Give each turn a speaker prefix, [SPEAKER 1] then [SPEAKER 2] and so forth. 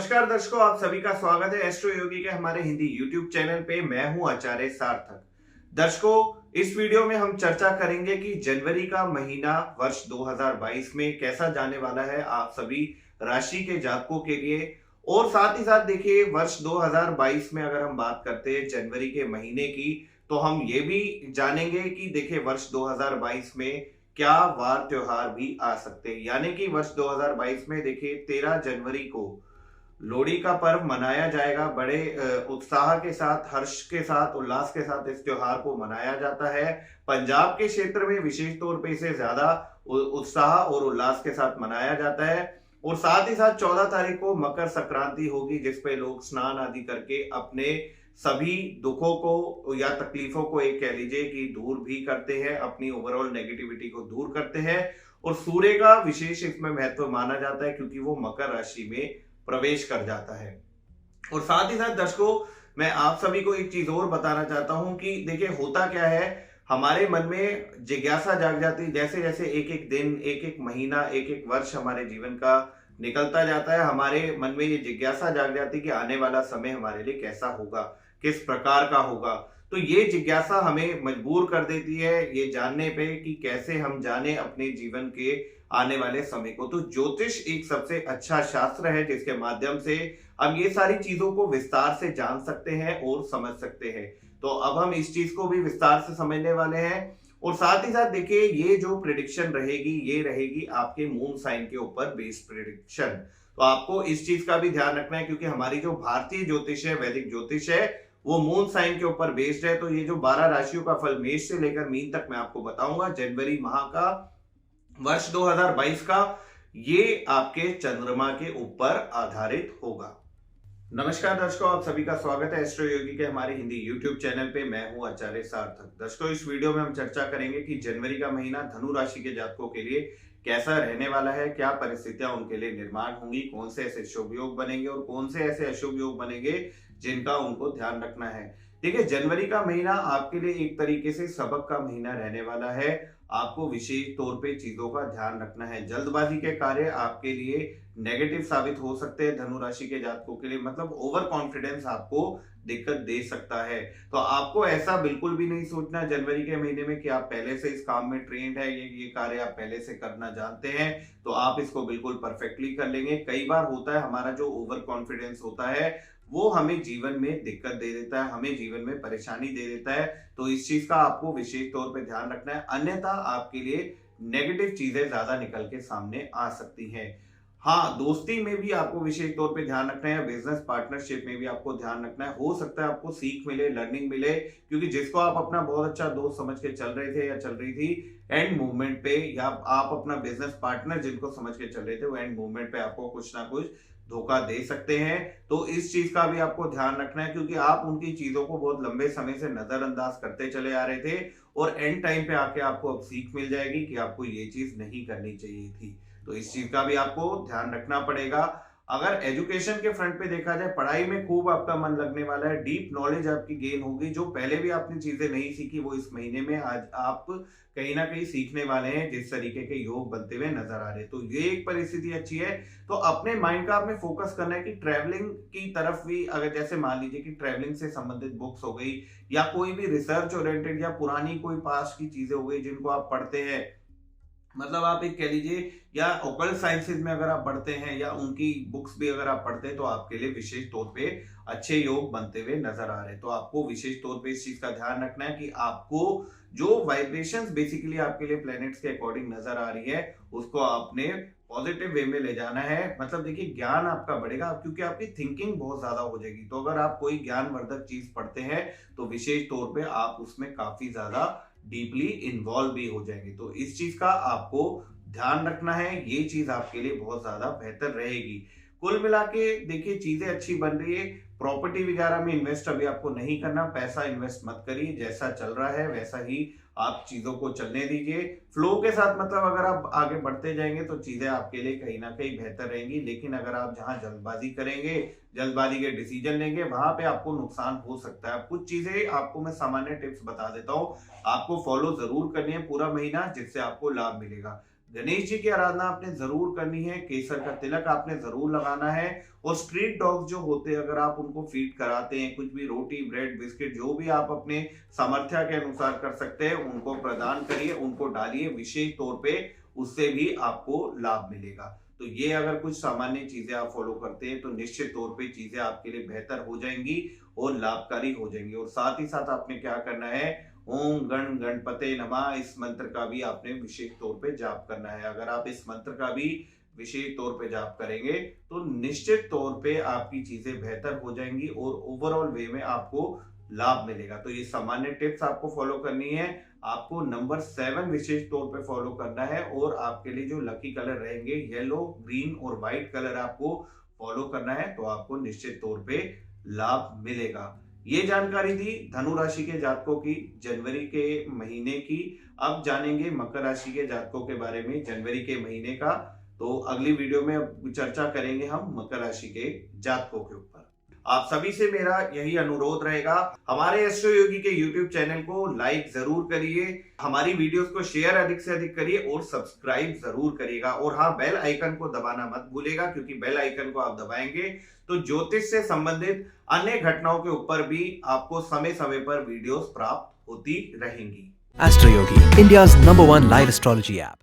[SPEAKER 1] नमस्कार दर्शकों, आप सभी का स्वागत है एस्ट्रो योगी के हमारे हिंदी यूट्यूब चैनल पे। मैं हूं आचार्य सार्थक। दर्शकों, इस वीडियो में हम चर्चा करेंगे कि जनवरी का महीना वर्ष 2022 में कैसा जाने वाला है आप सभी राशि के जातकों के लिए। और साथ ही साथ देखिए, वर्ष 2022 में अगर हम बात करते हैं जनवरी के महीने की, तो हम ये भी जानेंगे कि देखिए वर्ष 2022 में क्या वार त्योहार भी आ सकते हैं। यानी कि वर्ष 2022 में देखिए 13 जनवरी को लोहड़ी का पर्व मनाया जाएगा। बड़े उत्साह के साथ, हर्ष के साथ, उल्लास के साथ इस त्योहार को मनाया जाता है। पंजाब के क्षेत्र में विशेष तौर पे इसे ज्यादा उत्साह और उल्लास के साथ मनाया जाता है। और साथ ही साथ 14 तारीख को मकर संक्रांति होगी, जिसपे लोग स्नान आदि करके अपने सभी दुखों को या तकलीफों को, एक कह लीजिए कि दूर भी करते हैं, अपनी ओवरऑल नेगेटिविटी को दूर करते हैं। और सूर्य का विशेष इसमें महत्व माना जाता है, क्योंकि वो मकर राशि में प्रवेश कर जाता है। और साथ ही साथ दर्शकों, मैं आप सभी को एक चीज और बताना चाहता हूं कि देखिए होता क्या है, हमारे मन में जिज्ञासा जाग जाती है। जैसे जैसे एक एक दिन, एक एक महीना, एक एक वर्ष हमारे जीवन का निकलता जाता है, हमारे मन में ये जिज्ञासा जाग जाती है कि आने वाला समय हमारे लिए कैसा होगा, किस प्रकार का होगा। तो ये जिज्ञासा हमें मजबूर कर देती है ये जानने पे कि कैसे हम जाने अपने जीवन के आने वाले समय को। तो ज्योतिष एक सबसे अच्छा शास्त्र है, जिसके माध्यम से हम ये सारी चीजों को विस्तार से जान सकते हैं और समझ सकते हैं। तो अब हम इस चीज को भी विस्तार से समझने वाले हैं। और साथ ही साथ देखिए, ये जो प्रिडिक्शन रहेगी, ये रहेगी आपके मून साइन के ऊपर बेस्ड प्रिडिक्शन। तो आपको इस चीज का भी ध्यान रखना है, क्योंकि हमारी जो भारतीय ज्योतिष है, वैदिक ज्योतिष है, वो मून साइन के ऊपर बेस्ड है। तो ये जो 12 राशियों का फल मेष से लेकर मीन तक मैं आपको बताऊंगा जनवरी माह का, वर्ष 2022 का, ये आपके चंद्रमा के ऊपर आधारित होगा। नमस्कार दर्शकों, आप सभी का स्वागत है एस्ट्रो योगी के हमारे हिंदी यूट्यूब चैनल पे। मैं हूं आचार्य सार्थक। दर्शकों, इस वीडियो में हम चर्चा करेंगे कि जनवरी का महीना धनु राशि के जातकों के लिए कैसा रहने वाला है, क्या परिस्थितियां उनके लिए निर्माण होंगी, कौन से ऐसे शुभ योग बनेंगे और कौन से ऐसे अशुभ योग बनेंगे जिनका उनको ध्यान रखना है। देखिए, जनवरी का महीना आपके लिए एक तरीके से सबक का महीना रहने वाला है। आपको विशेष तौर पे चीजों का ध्यान रखना है। जल्दबाजी के कार्य आपके लिए नेगेटिव साबित हो सकते हैं धनु राशि के जातकों के लिए, मतलब ओवर कॉन्फिडेंस आपको दिक्कत दे सकता है। तो आपको ऐसा बिल्कुल भी नहीं सोचना जनवरी के महीने में कि आप पहले से इस काम में ट्रेंड है, ये कार्य आप पहले से करना जानते हैं, तो आप इसको बिल्कुल परफेक्टली कर लेंगे। कई बार होता है, हमारा जो ओवर कॉन्फिडेंस होता है वो हमें जीवन में दिक्कत दे देता है, हमें जीवन में परेशानी दे देता है। तो इस चीज का आपको विशेष तौर पे ध्यान रखना है, अन्यथा आपके लिए नेगेटिव चीजें ज्यादा निकल के सामने आ सकती हैं। हाँ, दोस्ती में भी आपको विशेष तौर पे ध्यान रखना है, बिजनेस पार्टनरशिप में भी आपको ध्यान रखना है। हो सकता है आपको सीख मिले, लर्निंग मिले, क्योंकि जिसको आप अपना बहुत अच्छा दोस्त समझ के चल रहे थे या चल रही थी, एंड मूवमेंट पे, या आप अपना बिजनेस पार्टनर जिनको समझ के चल रहे थे, वो एंड मूवमेंट पे आपको कुछ ना कुछ धोखा दे सकते हैं। तो इस चीज का भी आपको ध्यान रखना है, क्योंकि आप उनकी चीजों को बहुत लंबे समय से नजरअंदाज करते चले आ रहे थे, और एंड टाइम पे आके आपको अब सीख मिल जाएगी कि आपको ये चीज नहीं करनी चाहिए थी। तो इस चीज का भी आपको ध्यान रखना पड़ेगा। अगर एजुकेशन के फ्रंट पे देखा जाए, पढ़ाई में खूब आपका मन लगने वाला है, डीप नॉलेज आपकी गेन होगी। जो पहले भी आपने चीजें नहीं सीखी, वो इस महीने में आज आप कहीं ना कहीं सीखने वाले हैं, जिस तरीके के योग बनते हुए नजर आ रहे हैं। तो ये एक परिस्थिति अच्छी है। तो अपने माइंड का आपने फोकस करना है कि ट्रैवलिंग की तरफ भी, अगर जैसे मान लीजिए कि ट्रैवलिंग से संबंधित बुक्स हो गई, या कोई भी रिसर्च ओरिएंटेड या पुरानी कोई पास्ट की चीजें हो गई जिनको आप पढ़ते हैं, मतलब आप एक कह लीजिए, या ओकल्ट साइंसेज में अगर आप पढ़ते हैं, या उनकी बुक्स भी अगर आप पढ़ते हैं, तो आपके लिए विशेष तौर पे अच्छे योग बनते हुए नजर आ रहे हैं। तो आपको विशेष तौर पे इस चीज का ध्यान रखना है कि आपको जो वाइब्रेशंस बेसिकली आपके लिए प्लैनेट्स के अकॉर्डिंग नजर आ रही है, उसको आपने पॉजिटिव वे में ले जाना है। मतलब देखिए, ज्ञान आपका बढ़ेगा, क्योंकि आपकी थिंकिंग बहुत ज्यादा हो जाएगी। तो अगर आप कोई ज्ञानवर्धक चीज पढ़ते हैं, तो विशेष तौर पे आप उसमें काफी ज्यादा डीपली इन्वॉल्व भी हो जाएंगे। तो इस चीज का आपको ध्यान रखना है, ये चीज आपके लिए बहुत ज्यादा बेहतर रहेगी। कुल मिला के देखिए, चीजें अच्छी बन रही है। प्रॉपर्टी वगैरह में इन्वेस्ट अभी आपको नहीं करना, पैसा इन्वेस्ट मत करिए। जैसा चल रहा है वैसा ही आप चीजों को चलने दीजिए, फ्लो के साथ। मतलब अगर आप आगे बढ़ते जाएंगे तो चीजें आपके लिए कहीं ना कहीं बेहतर रहेंगी। लेकिन अगर आप जहां जल्दबाजी करेंगे, जल्दबाजी के डिसीजन लेंगे, वहां पे आपको नुकसान हो सकता है। कुछ चीजें आपको मैं सामान्य टिप्स बता देता हूँ, आपको फॉलो जरूर करनी है पूरा महीना, जिससे आपको लाभ मिलेगा। गणेश जी की आराधना आपने जरूर करनी है, केसर का तिलक आपने जरूर लगाना है। और स्ट्रीट डॉग्स जो होते हैं, अगर आप उनको फीड कराते हैं, कुछ भी रोटी ब्रेड बिस्किट जो भी आप अपने सामर्थ्य के अनुसार कर सकते हैं उनको प्रदान करिए, उनको डालिए विशेष तौर पे, उससे भी आपको लाभ मिलेगा। तो ये अगर कुछ सामान्य चीजें आप फॉलो करते हैं तो निश्चित तौर पे चीजें आपके लिए बेहतर हो जाएंगी और लाभकारी हो जाएंगी। और साथ ही साथ आपने क्या करना है, ओम गण गणपते नमः, इस मंत्र का भी आपने विशेष तौर पे जाप करना है। अगर आप इस मंत्र का भी विशेष तौर पे जाप करेंगे तो निश्चित तौर पे आपकी चीजें बेहतर हो जाएंगी और ओवरऑल वे में आपको लाभ मिलेगा। तो ये सामान्य टिप्स आपको फॉलो करनी है। आपको नंबर 7 विशेष तौर पे फॉलो करना है और आपके लिए जो लकी कलर रहेंगे येलो, ग्रीन और व्हाइट कलर आपको फॉलो करना है, तो आपको निश्चित तौर पे लाभ मिलेगा। ये जानकारी थी धनु राशि के जातकों की जनवरी के महीने की। अब जानेंगे मकर राशि के जातकों के बारे में जनवरी के महीने का। तो अगली वीडियो में अब चर्चा करेंगे हम मकर राशि के जातकों के ऊपर। आप सभी से मेरा यही अनुरोध रहेगा, हमारे एस्ट्रो योगी के YouTube चैनल को लाइक जरूर करिए, हमारी वीडियोस को शेयर अधिक से अधिक करिए और सब्सक्राइब जरूर करिएगा। और हाँ, बेल आइकन को दबाना मत भूलिएगा, क्योंकि बेल आइकन को आप दबाएंगे तो ज्योतिष से संबंधित अन्य घटनाओं के ऊपर भी आपको समय समय पर वीडियोस प्राप्त होती रहेंगी।
[SPEAKER 2] Astro Yogi, India's #1 live astrology app.